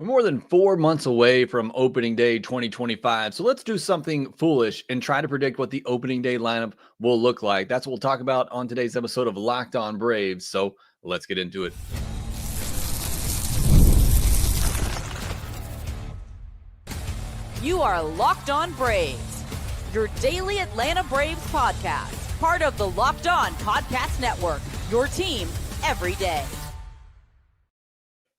We're more than 4 months away from opening day 2025. So let's do something foolish and try to predict what the opening day lineup will look like. That's what we'll talk about on today's episode of Locked On Braves. So let's get into it. You are Locked On Braves, your daily Atlanta Braves podcast, part of the Locked On Podcast Network, your team every day.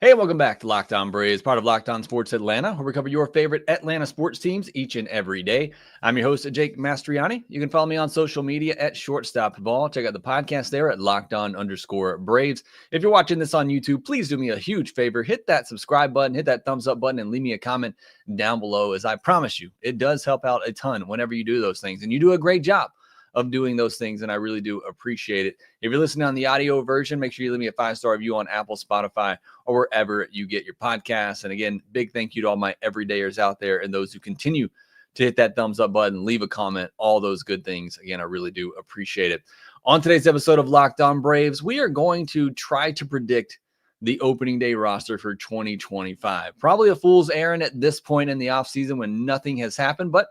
Hey, welcome back to Locked On Braves, part of Locked On Sports Atlanta, where we cover your favorite Atlanta sports teams each and every day. I'm your host, Jake Mastriani. You can follow me on social media at Shortstop Ball. Check out the podcast there at LockedOn_Braves. If you're watching this on YouTube, please do me a huge favor. Hit that subscribe button, hit that thumbs up button, and leave me a comment down below, as I promise you, it does help out a ton whenever you do those things. And you do a great job of doing those things, and I really do appreciate it. If you're listening on the audio version, make sure you leave me a 5-star review on Apple, Spotify, or wherever you get your podcasts. And again, big thank you to all my everydayers out there and those who continue to hit that thumbs up button, leave a comment, all those good things. Again, I really do appreciate it. On today's episode of Locked On Braves, we are going to try to predict the opening day roster for 2025. Probably a fool's errand at this point in the offseason when nothing has happened, but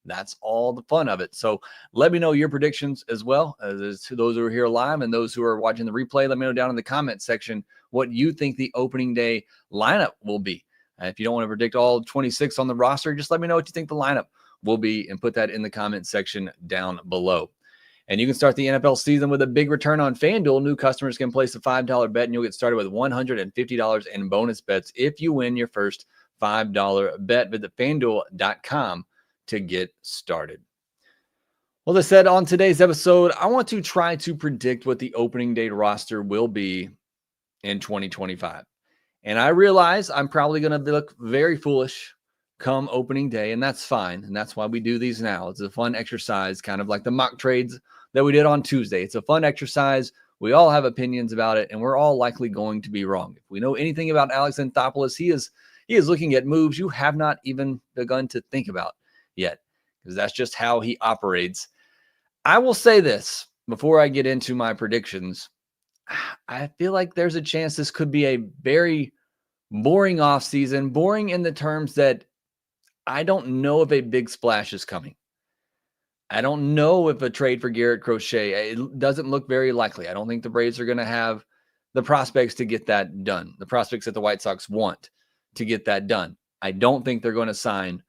that's all the fun of it. So let me know your predictions as well as to those who are here live and those who are watching the replay. Let me know down in the comment section what you think the opening day lineup will be. If you don't want to predict all 26 on the roster, just let me know what you think the lineup will be and put that in the comment section down below. And you can start the NFL season with a big return on FanDuel. New customers can place a $5 bet and you'll get started with $150 in bonus bets if you win your first $5 bet. Visit FanDuel.com to get started. Well, as I said on today's episode, I want to try to predict what the opening day roster will be in 2025. And I realize I'm probably going to look very foolish come opening day, and that's fine. And that's why we do these now. It's a fun exercise, kind of like the mock trades that we did on Tuesday. It's a fun exercise. We all have opinions about it, and we're all likely going to be wrong. If we know anything about Alex Anthopoulos, he is looking at moves you have not even begun to think about yet, because that's just how he operates. I will say this before I get into my predictions. I feel like there's a chance this could be a very boring offseason, boring in the terms that I don't know if a big splash is coming. I don't know if a trade for Garrett Crochet, it doesn't look very likely. I don't think the Braves are going to have the prospects to get that done, the prospects that the White Sox want to get that done. I don't think they're going to sign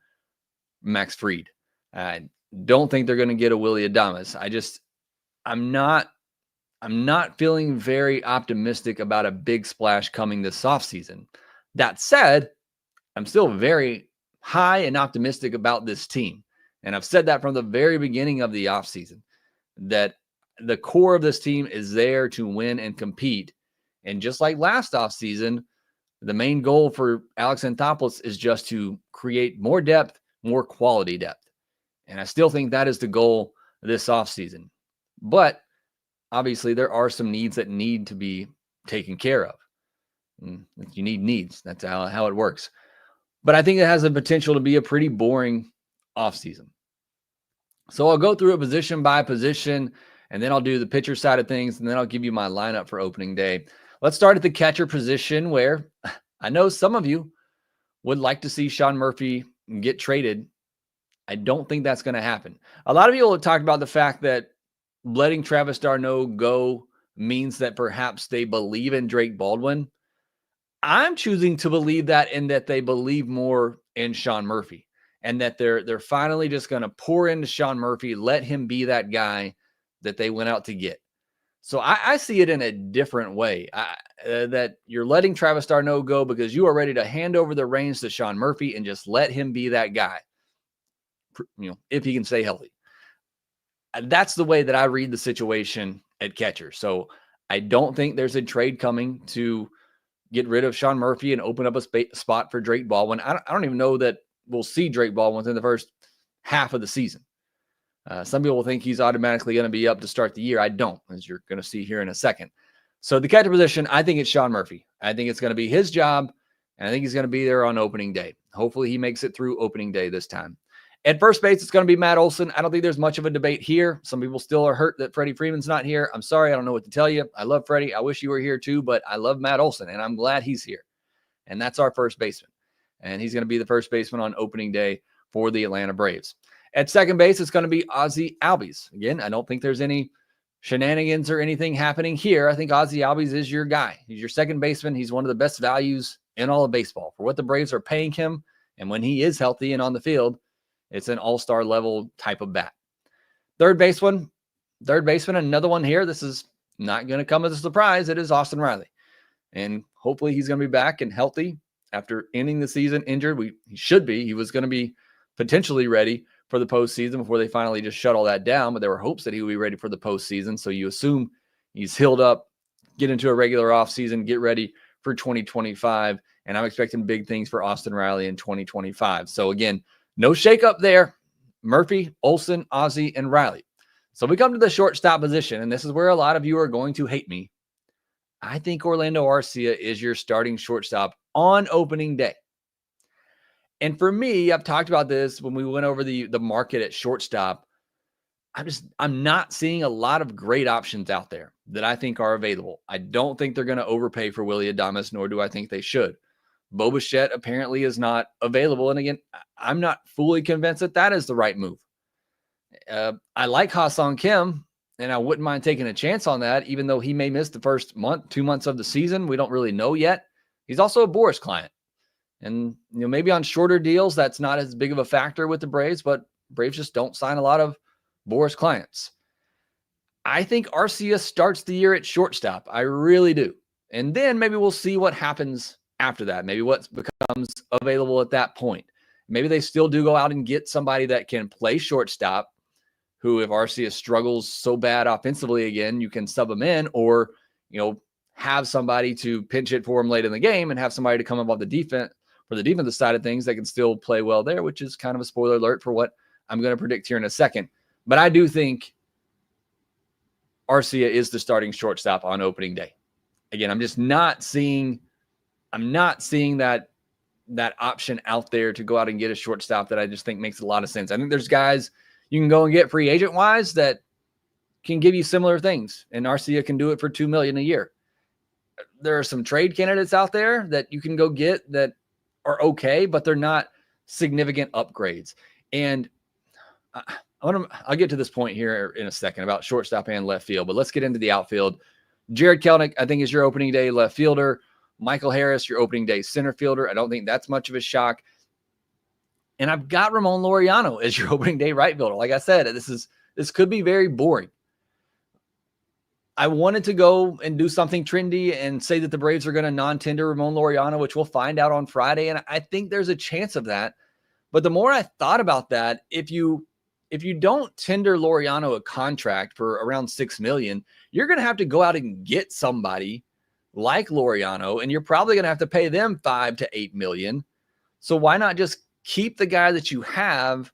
Max Fried. I don't think they're going to get a Willy Adames. I'm not feeling very optimistic about a big splash coming this offseason. That said, I'm still very high and optimistic about this team. And I've said that from the very beginning of the offseason, that the core of this team is there to win and compete. And just like last offseason, the main goal for Alex Anthopoulos is just to create more depth, more quality depth. And I still think that is the goal this offseason. But obviously, there are some needs that need to be taken care of. You need needs. That's how it works. But I think it has the potential to be a pretty boring offseason. So I'll go through it position by position, and then I'll do the pitcher side of things, and then I'll give you my lineup for opening day. Let's start at the catcher position, where I know some of you would like to see Sean Murphy get traded. I don't think that's going to happen. A lot of people have talked about the fact that letting Travis d'Arnaud go means that perhaps they believe in Drake Baldwin. I'm choosing to believe that in that they believe more in Sean Murphy, and that they're finally just going to pour into Sean Murphy, let him be that guy that they went out to get. So I see it in a different way, that you're letting Travis d'Arnaud go because you are ready to hand over the reins to Sean Murphy and just let him be that guy, if he can stay healthy. That's the way that I read the situation at catcher. So I don't think there's a trade coming to get rid of Sean Murphy and open up a spot for Drake Baldwin. I don't even know that we'll see Drake Baldwin within the first half of the season. Some people think he's automatically going to be up to start the year. I don't, as you're going to see here in a second. So the catcher position, I think it's Sean Murphy. I think it's going to be his job, and I think he's going to be there on opening day. Hopefully he makes it through opening day this time. At first base, it's going to be Matt Olson. I don't think there's much of a debate here. Some people still are hurt that Freddie Freeman's not here. I'm sorry. I don't know what to tell you. I love Freddie. I wish you were here too, but I love Matt Olson, and I'm glad he's here. And that's our first baseman. and he's going to be the first baseman on opening day for the Atlanta Braves. At second base, it's going to be Ozzie Albies. Again, I don't think there's any shenanigans or anything happening here. I think Ozzie Albies is your guy. He's your second baseman. He's one of the best values in all of baseball for what the Braves are paying him. And when he is healthy and on the field, it's an all-star level type of bat. Third baseman, another one here. This is not going to come as a surprise. It is Austin Riley. And hopefully he's going to be back and healthy after ending the season injured. He should be. He was going to be potentially ready for the postseason before they finally just shut all that down. But there were hopes that he would be ready for the postseason. So you assume he's healed up, get into a regular offseason, get ready for 2025. And I'm expecting big things for Austin Riley in 2025. So again, no shakeup there. Murphy, Olsen, Ozzie, and Riley. So we come to the shortstop position, and this is where a lot of you are going to hate me. I think Orlando Arcia is your starting shortstop on opening day. And for me, I've talked about this when we went over the market at shortstop. I'm not seeing a lot of great options out there that I think are available. I don't think they're going to overpay for Willy Adames, nor do I think they should. Bo Bichette apparently is not available. And again, I'm not fully convinced that that is the right move. I like Ha-Seong Kim, and I wouldn't mind taking a chance on that, even though he may miss the first 2 months of the season. We don't really know yet. He's also a Boris client. And maybe on shorter deals, that's not as big of a factor with the Braves, but Braves just don't sign a lot of Boris clients. I think Arcia starts the year at shortstop. I really do. And then maybe we'll see what happens after that. Maybe what becomes available at that point. Maybe they still do go out and get somebody that can play shortstop, who, if Arcia struggles so bad offensively again, you can sub him in, or, have somebody to pinch it for him late in the game and have somebody to come up on the defense for the defensive side of things that can still play well there, which is kind of a spoiler alert for what I'm going to predict here in a second. But I do think Arcia is the starting shortstop on opening day. Again, I'm not seeing that option out there to go out and get a shortstop that I just think makes a lot of sense. I think there's guys you can go and get free agent wise that can give you similar things, and Arcia can do it for $2 million a year. There are some trade candidates out there that you can go get that are okay, but they're not significant upgrades. And I'll get to this point here in a second about shortstop and left field, but let's get into the outfield. Jared Kelenic, I think, is your opening day left fielder. Michael Harris, your opening day center fielder. I don't think that's much of a shock. And I've got Ramon Laureano as your opening day right fielder. Like I said, this could be very boring. I wanted to go and do something trendy and say that the Braves are going to non-tender Ramon Laureano, which we'll find out on Friday. And I think there's a chance of that. But the more I thought about that, if you don't tender Laureano a contract for around $6 million, you're going to have to go out and get somebody like Laureano, and you're probably going to have to pay them $5 to $8 million. So why not just keep the guy that you have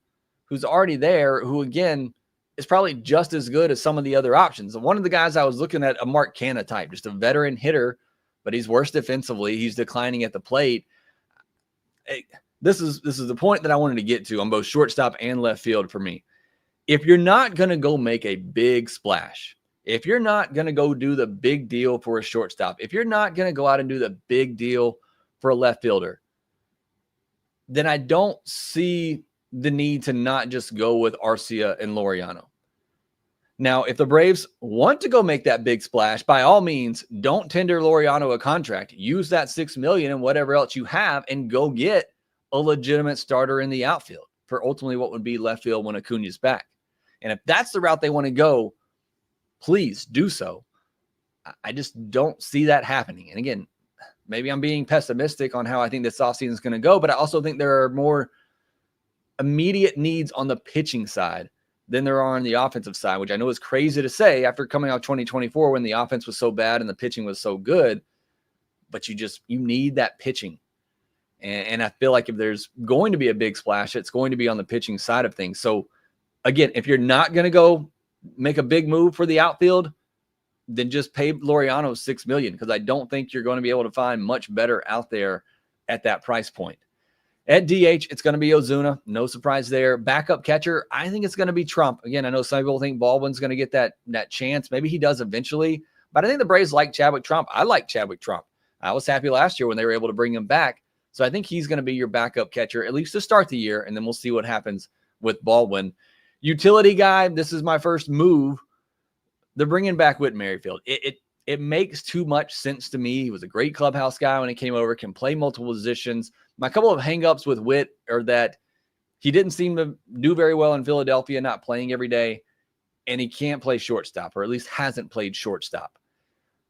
who's already there, who, again, is probably just as good as some of the other options. One of the guys I was looking at, a Mark Canha type, just a veteran hitter, but he's worse defensively. He's declining at the plate. This is the point that I wanted to get to on both shortstop and left field for me. If you're not going to go make a big splash, if you're not going to go do the big deal for a shortstop, if you're not going to go out and do the big deal for a left fielder, then I don't see the need to not just go with Arcia and Laureano. Now, if the Braves want to go make that big splash, by all means, don't tender Laureano a contract. Use that $6 million and whatever else you have and go get a legitimate starter in the outfield for ultimately what would be left field when Acuna's back. And if that's the route they want to go, please do so. I just don't see that happening. And again, maybe I'm being pessimistic on how I think this offseason is going to go, but I also think there are more immediate needs on the pitching side than there are on the offensive side, which I know is crazy to say after coming out 2024 when the offense was so bad and the pitching was so good, but you need that pitching. And I feel like if there's going to be a big splash, it's going to be on the pitching side of things. So again, if you're not going to go make a big move for the outfield, then just pay Laureano $6 million, because I don't think you're going to be able to find much better out there at that price point. At DH, it's going to be Ozuna. No surprise there. Backup catcher, I think it's going to be Trump. Again, I know some people think Baldwin's going to get that chance. Maybe he does eventually, but I think the Braves like Chadwick Trump. I like Chadwick Trump. I was happy last year when they were able to bring him back. So I think he's going to be your backup catcher, at least to start the year, and then we'll see what happens with Baldwin. Utility guy, this is my first move. They're bringing back Whit Merrifield. It makes too much sense to me. He was a great clubhouse guy when he came over, can play multiple positions. My couple of hangups with Whit are that he didn't seem to do very well in Philadelphia, not playing every day, and he can't play shortstop, or at least hasn't played shortstop.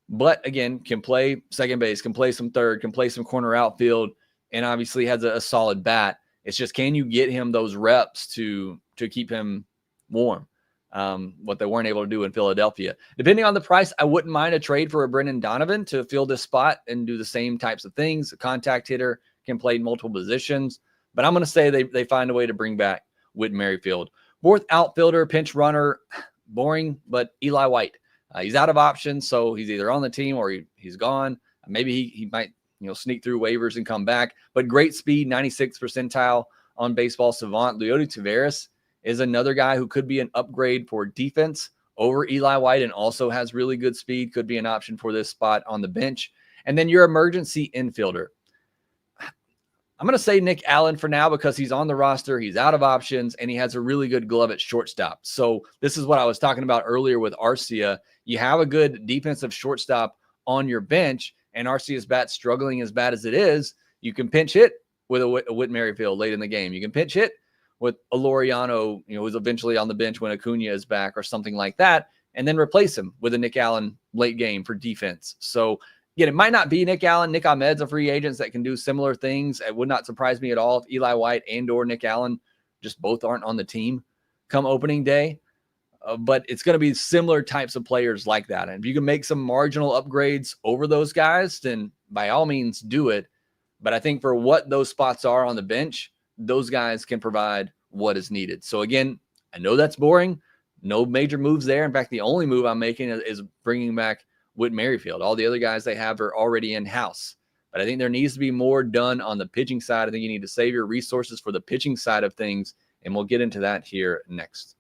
But again, can play second base, can play some third, can play some corner outfield, and obviously has a solid bat. It's just, can you get him those reps to keep him warm? What they weren't able to do in Philadelphia. Depending on the price, I wouldn't mind a trade for a Brendan Donovan to fill this spot and do the same types of things. A contact hitter, can play multiple positions. But I'm going to say they find a way to bring back Whit Merrifield. Fourth outfielder, pinch runner, boring, but Eli White. He's out of options, so he's either on the team or he's gone. Maybe he might sneak through waivers and come back. But great speed, 96th percentile on Baseball Savant. Leody Taveras is another guy who could be an upgrade for defense over Eli White and also has really good speed, could be an option for this spot on the bench. And then your emergency infielder. I'm going to say Nick Allen for now because he's on the roster, he's out of options, and he has a really good glove at shortstop. So this is what I was talking about earlier with Arcia. You have a good defensive shortstop on your bench, and Arcia's bat struggling as bad as it is. You can pinch hit with a Whit Merrifield late in the game. You can pinch hit with a Laureano, who's eventually on the bench when Acuna is back or something like that, and then replace him with a Nick Allen late game for defense. So again, it might not be Nick Allen. Nick Ahmed's a free agent that can do similar things. It would not surprise me at all if Eli White and or Nick Allen just both aren't on the team come opening day. But it's going to be similar types of players like that. And if you can make some marginal upgrades over those guys, then by all means do it. But I think for what those spots are on the bench, those guys can provide what is needed. So again, I know that's boring. No major moves there. In fact, the only move I'm making is bringing back Whit Merrifield. All the other guys they have are already in-house. But I think there needs to be more done on the pitching side. I think you need to save your resources for the pitching side of things, and we'll get into that here next.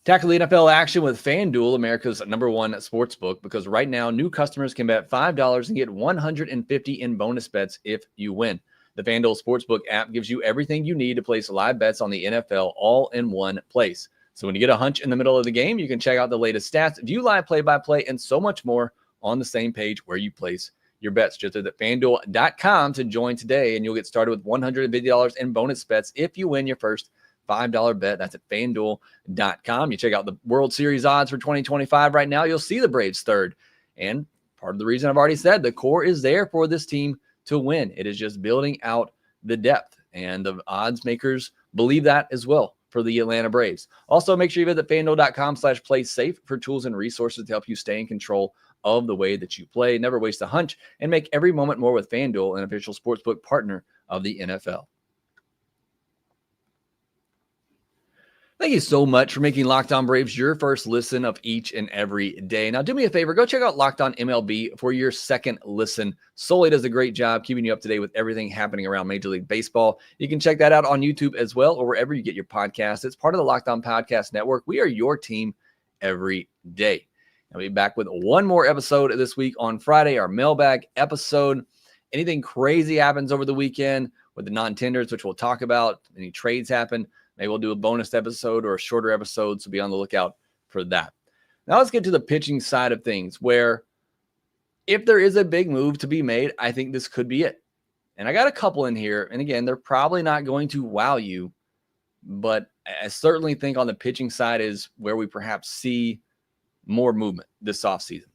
Tackle the NFL action with FanDuel, America's #1 sportsbook, because right now new customers can bet $5 and get $150 in bonus bets if you win. The FanDuel Sportsbook app gives you everything you need to place live bets on the NFL all in one place. So when you get a hunch in the middle of the game, you can check out the latest stats, view live play-by-play, and so much more on the same page where you place your bets. Just visit FanDuel.com to join today, and you'll get started with $150 in bonus bets if you win your first $5 bet. That's at FanDuel.com. You check out the World Series odds for 2025 right now. You'll see the Braves third. And part of the reason I've already said, the core is there for this team to win. It is just building out the depth. And the odds makers believe that as well for the Atlanta Braves. Also, make sure you visit FanDuel.com/playsafe for tools and resources to help you stay in control of the way that you play. Never waste a hunch and make every moment more with FanDuel, an official sportsbook partner of the NFL. Thank you so much for making Locked On Braves your first listen of each and every day. Now, do me a favor, go check out Locked On MLB for your second listen. Sully does a great job keeping you up to date with everything happening around Major League Baseball. You can check that out on YouTube as well, or wherever you get your podcasts. It's part of the Locked On Podcast Network. We are your team every day. I'll be back with one more episode this week on Friday, our mailbag episode. Anything crazy happens over the weekend with the non-tenders, which we'll talk about, any trades happen, maybe we'll do a bonus episode or a shorter episode, so be on the lookout for that. Now let's get to the pitching side of things, where if there is a big move to be made, I think this could be it. And I got a couple in here, and again, they're probably not going to wow you, but I certainly think on the pitching side is where we perhaps see more movement this offseason.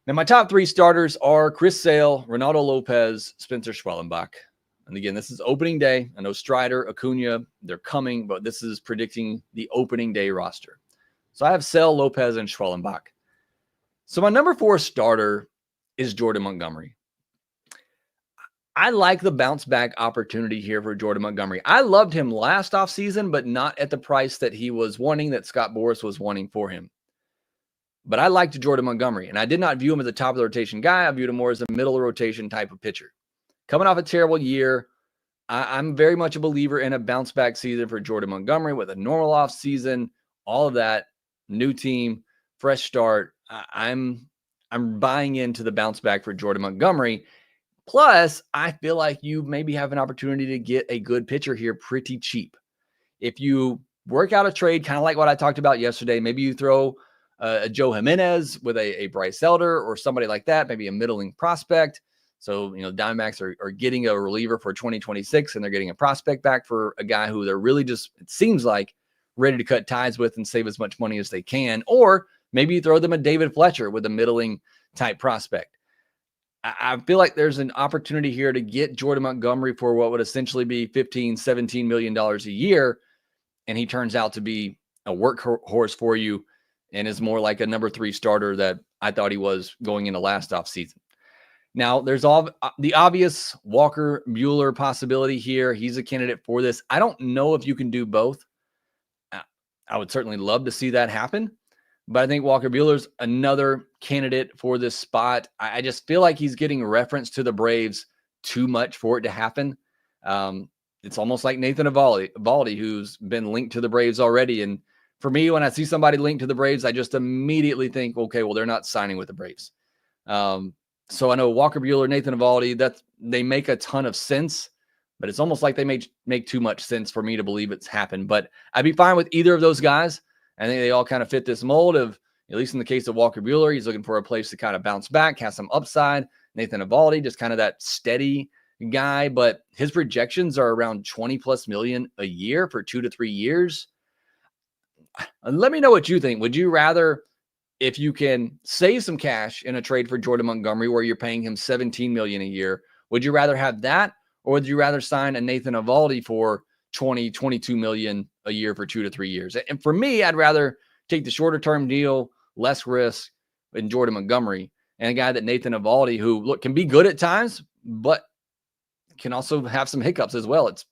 Now, my top three starters are Chris Sale, Ronaldo Lopez, Spencer Schwellenbach. And again, this is opening day. I know Strider, Acuna, they're coming, but this is predicting the opening day roster. So I have Sale, Lopez, and Schwellenbach. So my number 4 starter is Jordan Montgomery. I like the bounce back opportunity here for Jordan Montgomery. I loved him last offseason, but not at the price that he was wanting, that Scott Boras was wanting for him. But I liked Jordan Montgomery, and I did not view him as a top of the rotation guy. I viewed him more as a middle rotation type of pitcher. Coming off a terrible year, I'm very much a believer in a bounce back season for Jordan Montgomery with a normal offseason, all of that, new team, fresh start. I'm I'm buying into the bounce back for Jordan Montgomery. Plus, I feel like you maybe have an opportunity to get a good pitcher here pretty cheap. If you work out a trade, kind of like what I talked about yesterday, maybe you throw a Joe Jimenez with a Bryce Elder or somebody like that, maybe a middling prospect. So, Diamondbacks are getting a reliever for 2026, and they're getting a prospect back for a guy who they're really just, it seems like, ready to cut ties with and save as much money as they can. Or maybe you throw them a David Fletcher with a middling type prospect. I feel like there's an opportunity here to get Jordan Montgomery for what would essentially be $15, $17 million a year. And he turns out to be a workhorse for you and is more like a number 3 starter that I thought he was going into last offseason. Now, there's all the obvious Walker Buehler possibility here. He's a candidate for this. I don't know if you can do both. I would certainly love to see that happen. But I think Walker Buehler's another candidate for this spot. I just feel like he's getting reference to the Braves too much for it to happen. It's almost like Nathan Eovaldi, who's been linked to the Braves already. And for me, when I see somebody linked to the Braves, I just immediately think, okay, well, they're not signing with the Braves. So I know Walker Buehler, Nathan Eovaldi, they make a ton of sense, but it's almost like they make too much sense for me to believe it's happened. But I'd be fine with either of those guys. I think they all kind of fit this mold of, at least in the case of Walker Buehler, he's looking for a place to kind of bounce back, have some upside. Nathan Eovaldi, just kind of that steady guy, but his projections are around 20 plus million a year for 2 to 3 years. Let me know what you think. Would you rather, if you can save some cash in a trade for Jordan Montgomery where you're paying him 17 million a year, would you rather have that, or would you rather sign a Nathan Eovaldi for 20, 22 million a year for 2 to 3 years? And for me, I'd rather take the shorter term deal, less risk in Jordan Montgomery, and a guy that Nathan Eovaldi, who can be good at times, but can also have some hiccups as well. It's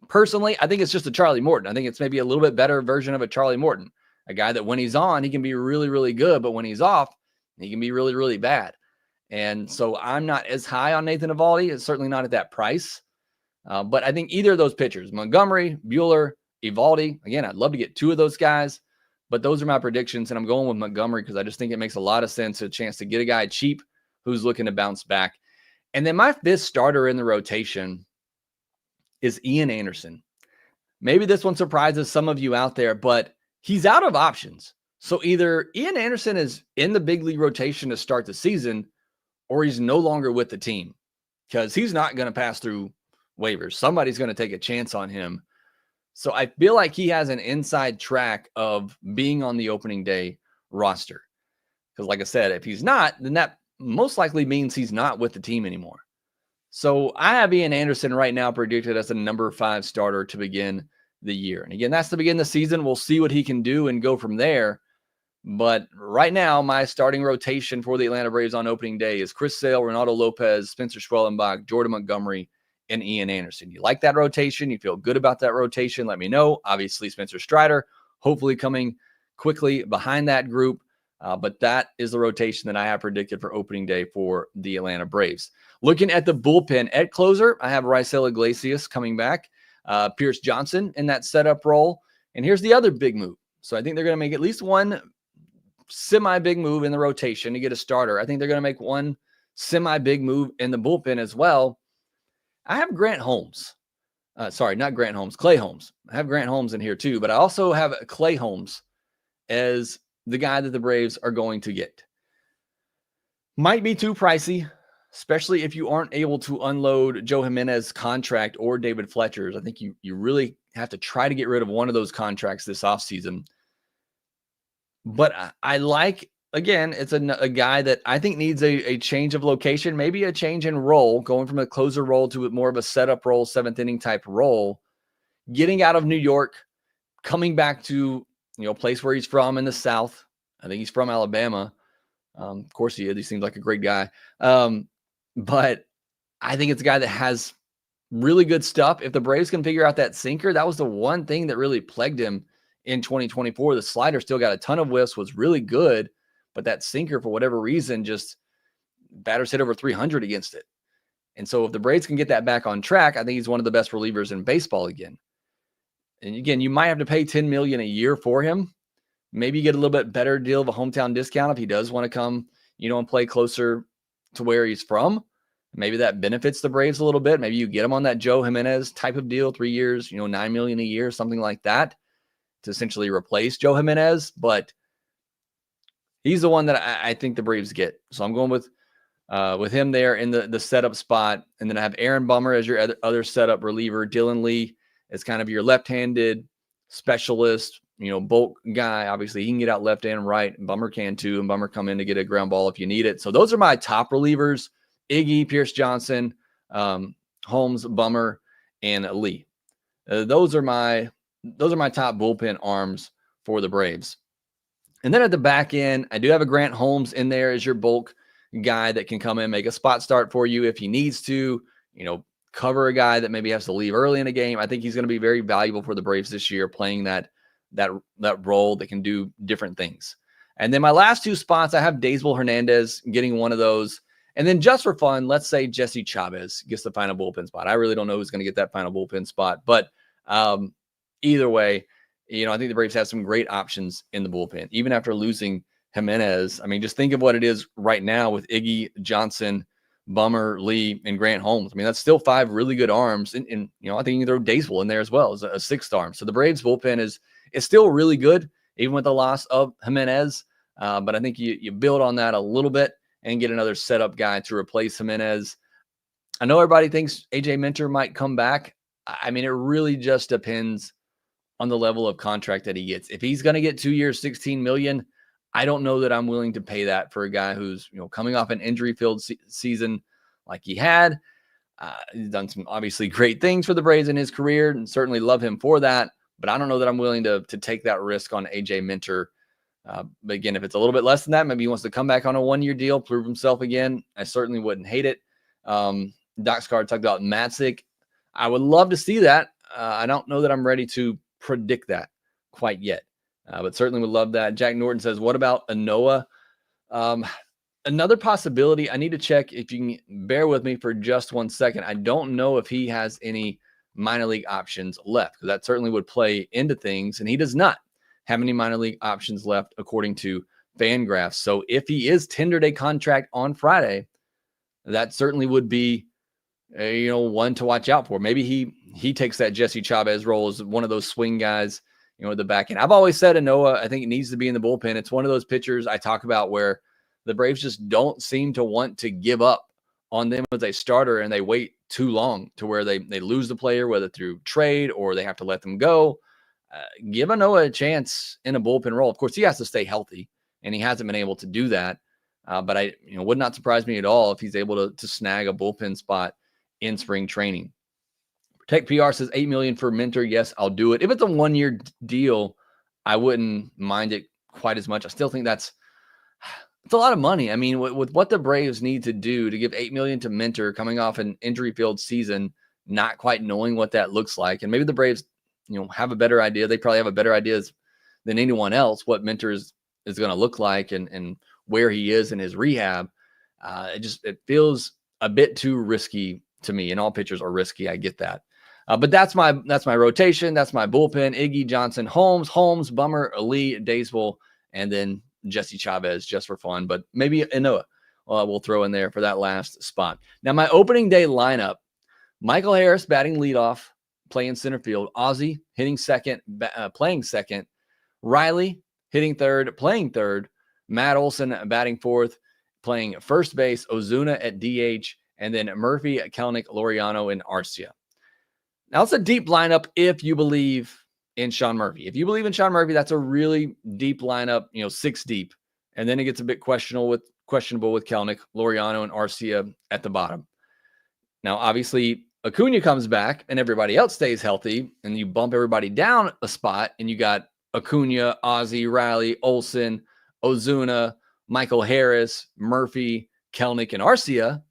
personally, I think it's just a Charlie Morton. I think it's maybe a little bit better version of a Charlie Morton, a guy that when he's on, he can be really, really good, but when he's off, he can be really, really bad. And so I'm not as high on Nathan Eovaldi. It's certainly not at that price. But I think either of those pitchers, Montgomery, Buehler, Eovaldi, again, I'd love to get 2 of those guys, but those are my predictions. And I'm going with Montgomery because I just think it makes a lot of sense, a chance to get a guy cheap who's looking to bounce back. And then my 5th starter in the rotation is Ian Anderson. Maybe this one surprises some of you out there, but he's out of options. So either Ian Anderson is in the big league rotation to start the season, or he's no longer with the team because he's not going to pass through waivers. Somebody's going to take a chance on him. So I feel like he has an inside track of being on the opening day roster. Because like I said, if he's not, then that most likely means he's not with the team anymore. So I have Ian Anderson right now predicted as a number 5 starter to begin the year. And again, that's to begin the season. We'll see what he can do and go from there. But right now, my starting rotation for the Atlanta Braves on opening day is Chris Sale, Renato Lopez, Spencer Schwellenbach, Jordan Montgomery, and Ian Anderson. You like that rotation? You feel good about that rotation? Let me know. Obviously, Spencer Strider, hopefully coming quickly behind that group. But that is the rotation that I have predicted for opening day for the Atlanta Braves. Looking at the bullpen at closer, I have Raisel Iglesias coming back, Pierce Johnson in that setup role. And here's the other big move. So I think they're going to make at least one semi-big move in the rotation to get a starter. I think they're going to make one semi-big move in the bullpen as well. I have Grant Holmes. Sorry, not Grant Holmes, Clay Holmes. I have Grant Holmes in here too, but I also have Clay Holmes as the guy that the Braves are going to get. Might be too pricey, especially if you aren't able to unload Joe Jimenez's contract or David Fletcher's. I think you really have to try to get rid of one of those contracts this offseason. But I like, again, it's a guy that I think needs a change of location, maybe a change in role, going from a closer role to more of a setup role, 7th inning type role, getting out of New York, coming back to a place where he's from in the South. I think he's from Alabama. Of course he is. He seems like a great guy. But I think it's a guy that has really good stuff. If the Braves can figure out that sinker, that was the one thing that really plagued him in 2024. The slider still got a ton of whiffs, was really good, but that sinker, for whatever reason, just batters hit over 300 against it. And so if the Braves can get that back on track, I think he's one of the best relievers in baseball again. And again, you might have to pay $10 million a year for him. Maybe you get a little bit better deal of a hometown discount if he does want to come, and play closer to where he's from. Maybe that benefits the Braves a little bit. Maybe you get him on that Joe Jimenez type of deal, 3 years, $9 million a year, something like that, to essentially replace Joe Jimenez. But he's the one that I think the Braves get. So I'm going with him there in the setup spot. And then I have Aaron Bummer as your other setup reliever. Dylan Lee is kind of your left-handed specialist, bulk guy. Obviously, he can get out left and right. And Bummer can too. And Bummer come in to get a ground ball if you need it. So those are my top relievers: Iggy, Pierce Johnson, Holmes, Bummer, and Lee. Those are my top bullpen arms for the Braves. And then at the back end, I do have a Grant Holmes in there as your bulk guy that can come in, make a spot start for you if he needs to, cover a guy that maybe has to leave early in a game. I think he's going to be very valuable for the Braves this year, playing that role that can do different things. And then my last two spots, I have Daysbel Hernandez getting one of those. And then just for fun, let's say Jesse Chavez gets the final bullpen spot. I really don't know who's going to get that final bullpen spot, but either way, I think the Braves have some great options in the bullpen, even after losing Jimenez. I mean, just think of what it is right now with Iggy, Johnson, Bummer, Lee, and Grant Holmes. I mean, that's still 5 really good arms. And I think you can throw Daysbel in there as well as a 6th arm. So the Braves bullpen is still really good, even with the loss of Jimenez. But I think you build on that a little bit and get another setup guy to replace Jimenez. I know everybody thinks AJ Minter might come back. I mean, it really just depends on the level of contract that he gets. If he's going to get 2 years, $16 million, I don't know that I'm willing to pay that for a guy who's, coming off an injury-filled season like he had. He's done some obviously great things for the Braves in his career, and certainly love him for that. But I don't know that I'm willing to take that risk on AJ Minter. But again, if it's a little bit less than that, maybe he wants to come back on a 1-year deal, prove himself again, I certainly wouldn't hate it. Doc's card talked about Matzik. I would love to see that. I don't know that I'm ready to predict that quite yet. But certainly would love that. Jack Norton says, what about Anoa? Another possibility. I need to check, if you can bear with me for just 1 second. I don't know if he has any minor league options left, because that certainly would play into things. And he does not have any minor league options left, according to FanGraphs. So if he is tendered a contract on Friday, that certainly would be one to watch out for. Maybe he takes that Jesse Chavez role as one of those swing guys, at the back end. I've always said Anoa, I think it needs to be in the bullpen. It's one of those pitchers I talk about where the Braves just don't seem to want to give up on them as a starter, and they wait too long to where they lose the player, whether through trade or they have to let them go. Give Anoa a chance in a bullpen role. Of course, he has to stay healthy, and he hasn't been able to do that. But I would not surprise me at all if he's able to snag a bullpen spot in spring training. Tech PR says $8 million for Minter. Yes, I'll do it. If it's a 1-year deal, I wouldn't mind it quite as much. I still think it's a lot of money. I mean, with what the Braves need to do to give $8 million to Minter coming off an injury-filled season, not quite knowing what that looks like, and maybe the Braves, have a better idea. They probably have a better idea than anyone else what Minter is going to look like and where he is in his rehab. It feels a bit too risky to me, and all pitchers are risky. I get that. But that's my rotation. That's my bullpen: Iggy, Johnson, Holmes, Bummer, Lee, Daysbel, and then Jesse Chavez just for fun. But maybe Anoa we'll throw in there for that last spot. Now, my opening day lineup: Michael Harris batting leadoff, playing center field; Ozzie hitting second, playing second; Riley hitting third, playing third; Matt Olson batting fourth, playing first base; Ozuna at DH, and then Murphy, Kelenic, Laureano, and Arcia. Now, it's a deep lineup if you believe in Sean Murphy. If you believe in Sean Murphy, that's a really deep lineup, 6 deep. And then it gets a bit questionable with Kelenic, Laureano, and Arcia at the bottom. Now, obviously, Acuna comes back and everybody else stays healthy, and you bump everybody down a spot, and you got Acuna, Ozzie, Riley, Olson, Ozuna, Michael Harris, Murphy, Kelenic, and Arcia.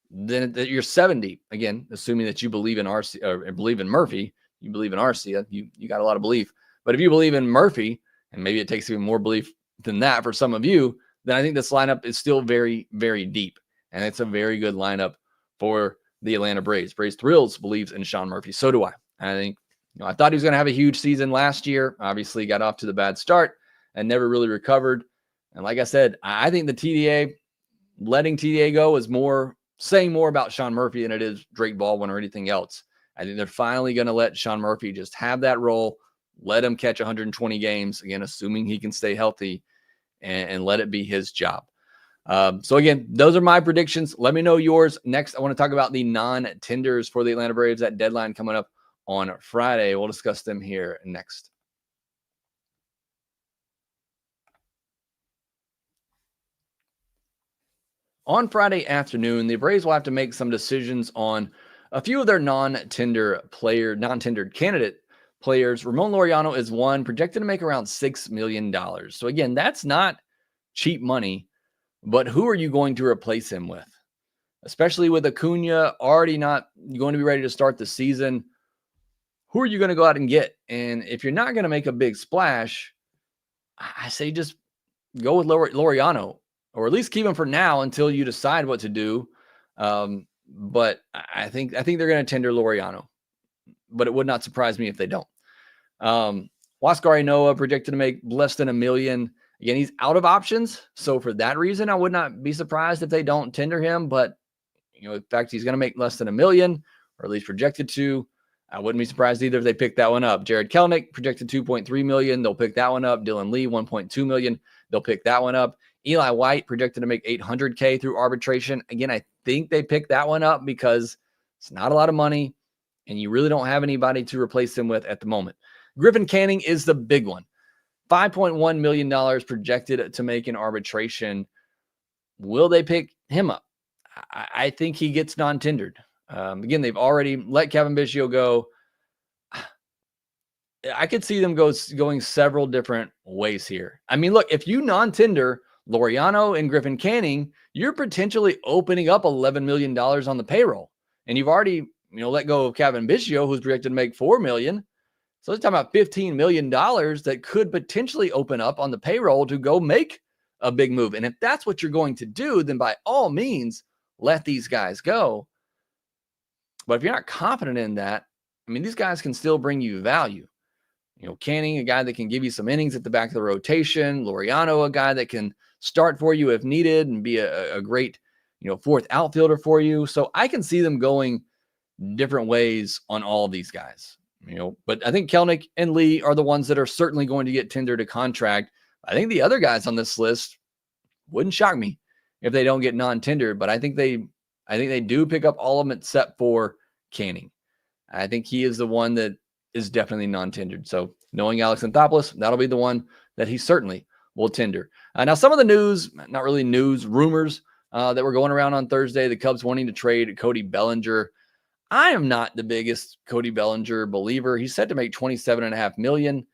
Then you're 70 again, assuming that you believe in Arcia or believe in Murphy. You believe in Arcia, you got a lot of belief. But if you believe in Murphy, and maybe it takes even more belief than that for some of you, then I think this lineup is still very, very deep, and it's a very good lineup for the Atlanta Braves. Braves Thrills believes in Sean Murphy. So do I. I think I thought he was going to have a huge season last year. Obviously, got off to the bad start and never really recovered. And like I said, I think the TDA, letting TDA go is saying more about Sean Murphy than it is Drake Baldwin or anything else. I think they're finally going to let Sean Murphy just have that role, let him catch 120 games, again, assuming he can stay healthy, and let it be his job. So again, those are my predictions. Let me know yours. Next, I want to talk about the non-tenders for the Atlanta Braves. That deadline coming up on Friday. We'll discuss them here next. On Friday afternoon, the Braves will have to make some decisions on a few of their non-tendered candidate players. Ramon Laureano is one, projected to make around $6 million. So again, that's not cheap money, but who are you going to replace him with? Especially with Acuna already not going to be ready to start the season. Who are you going to go out and get? And if you're not going to make a big splash, I say just go with Laureano, or at least keep him for now until you decide what to do. But I think they're going to tender Laureano, but it would not surprise me if they don't. Huascar Ynoa projected to make less than $1 million. Again, he's out of options. So for that reason, I would not be surprised if they don't tender him. But, in fact, he's going to make less than $1 million, or at least projected to. I wouldn't be surprised either if they pick that one up. Jared Kelenic projected $2.3 million. They'll pick that one up. Dylan Lee, $1.2 million. They'll pick that one up. Eli White projected to make $800K through arbitration. Again, I think they picked that one up because it's not a lot of money, and you really don't have anybody to replace him with at the moment. Griffin Canning is the big one. $5.1 million projected to make in arbitration. Will they pick him up? I think he gets non-tendered. Again, they've already let Kevin Biggio go. I could see them going several different ways here. I mean, look, if you non-tender Laureano and Griffin Canning, you're potentially opening up $11 million on the payroll. And you've already, let go of Kevin Biggio, who's projected to make $4 million. So let's talk about $15 million that could potentially open up on the payroll to go make a big move. And if that's what you're going to do, then by all means, let these guys go. But if you're not confident in that, these guys can still bring you value. Canning, a guy that can give you some innings at the back of the rotation. Laureano, a guy that can start for you if needed and be a great, fourth outfielder for you. So I can see them going different ways on all of these guys. But I think Kelenic and Lee are the ones that are certainly going to get tendered a contract. I think the other guys on this list wouldn't shock me if they don't get non-tendered, but I think they do pick up all of them except for Canning. I think he is the one that is definitely non-tendered. So knowing Alex Anthopoulos, that'll be the one that he certainly will tender. Now, some of the news, not really news, rumors that were going around on Thursday, the Cubs wanting to trade Cody Bellinger. I am not the biggest Cody Bellinger believer. He's set to make $27.5 million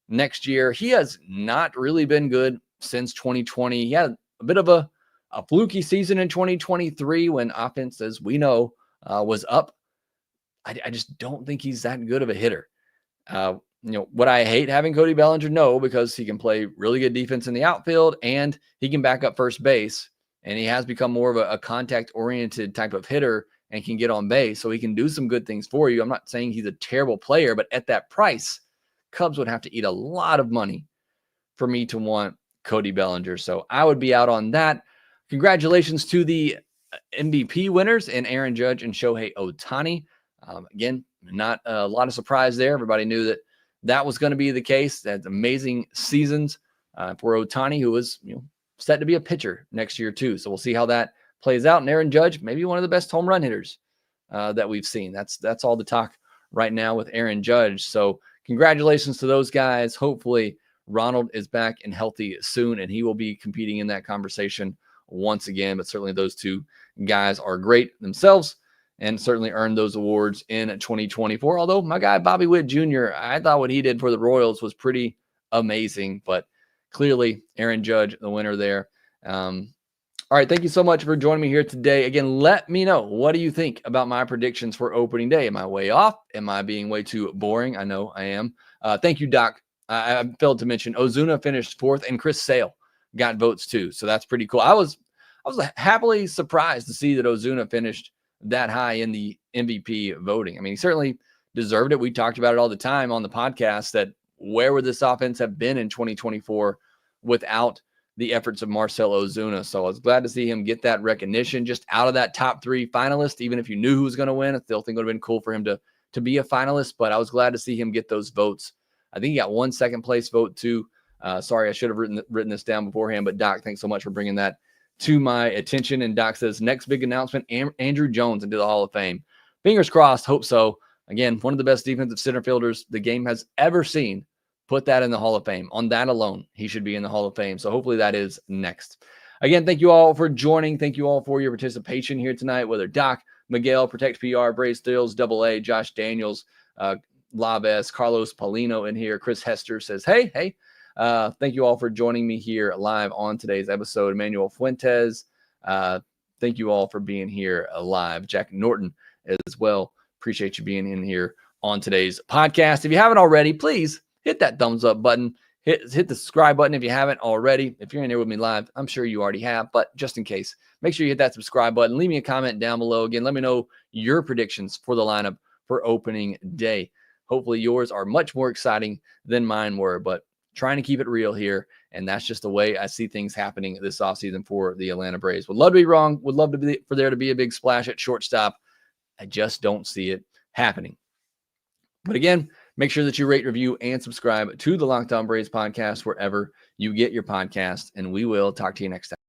next year. He has not really been good since 2020. He had a bit of a fluky season in 2023 when offense, as we know, was up. I just don't think he's that good of a hitter. Would I hate having Cody Bellinger? No, because he can play really good defense in the outfield and he can back up first base. And he has become more of a contact-oriented type of hitter and can get on base. So he can do some good things for you. I'm not saying he's a terrible player, but at that price, Cubs would have to eat a lot of money for me to want Cody Bellinger. So I would be out on that. Congratulations to the MVP winners in Aaron Judge and Shohei Ohtani. Again, not a lot of surprise there. Everybody knew that was going to be the case. That's amazing seasons for Ohtani, who was set to be a pitcher next year too. So we'll see how that plays out. And Aaron Judge, maybe one of the best home run hitters that we've seen. That's all the talk right now with Aaron Judge. So congratulations to those guys. Hopefully Ronald is back and healthy soon, and he will be competing in that conversation once again. But certainly those two guys are great themselves and certainly earned those awards in 2024. Although my guy, Bobby Witt Jr., I thought what he did for the Royals was pretty amazing, but clearly Aaron Judge, the winner there. All right. Thank you so much for joining me here today. Again, let me know, what do you think about my predictions for opening day? Am I way off? Am I being way too boring? I know I am. Thank you, Doc. I failed to mention Ozuna finished fourth and Chris Sale got votes too. So that's pretty cool. I was happily surprised to see that Ozuna finished that high in the MVP voting. He certainly deserved it. We talked about it all the time on the podcast that where would this offense have been in 2024 without the efforts of Marcell Ozuna. So I was glad to see him get that recognition just out of that top 3 finalist. Even if you knew who was going to win, I still think it would have been cool for him to be a finalist, but I was glad to see him get those votes. I think he got 1 second place vote too. Sorry, I should have written this down beforehand, but Doc, thanks so much for bringing that to my attention. And Doc says, next big announcement, Andrew Jones into the Hall of Fame. Fingers crossed, hope so. Again, one of the best defensive center fielders the game has ever seen. Put that in the Hall of Fame. On that alone, he should be in the Hall of Fame. So hopefully that is next. Again, thank you all for joining. Thank you all for your participation here tonight, whether Doc, Miguel, Protect PR, Braves Stills, AA, Josh Daniels, Laves, Carlos Paulino in here. Chris Hester says, hey. Thank you all for joining me here live on today's episode. Emmanuel Fuentes, thank you all for being here live. Jack Norton as well. Appreciate you being in here on today's podcast. If you haven't already, please hit that thumbs up button. Hit the subscribe button if you haven't already. If you're in here with me live, I'm sure you already have, but just in case, make sure you hit that subscribe button. Leave me a comment down below. Again, let me know your predictions for the lineup for opening day. Hopefully yours are much more exciting than mine were, but trying to keep it real here. And that's just the way I see things happening this offseason for the Atlanta Braves. Would love to be wrong. Would love for there to be a big splash at shortstop. I just don't see it happening. But again, make sure that you rate, review, and subscribe to the Locked On Braves podcast wherever you get your podcast. And we will talk to you next time.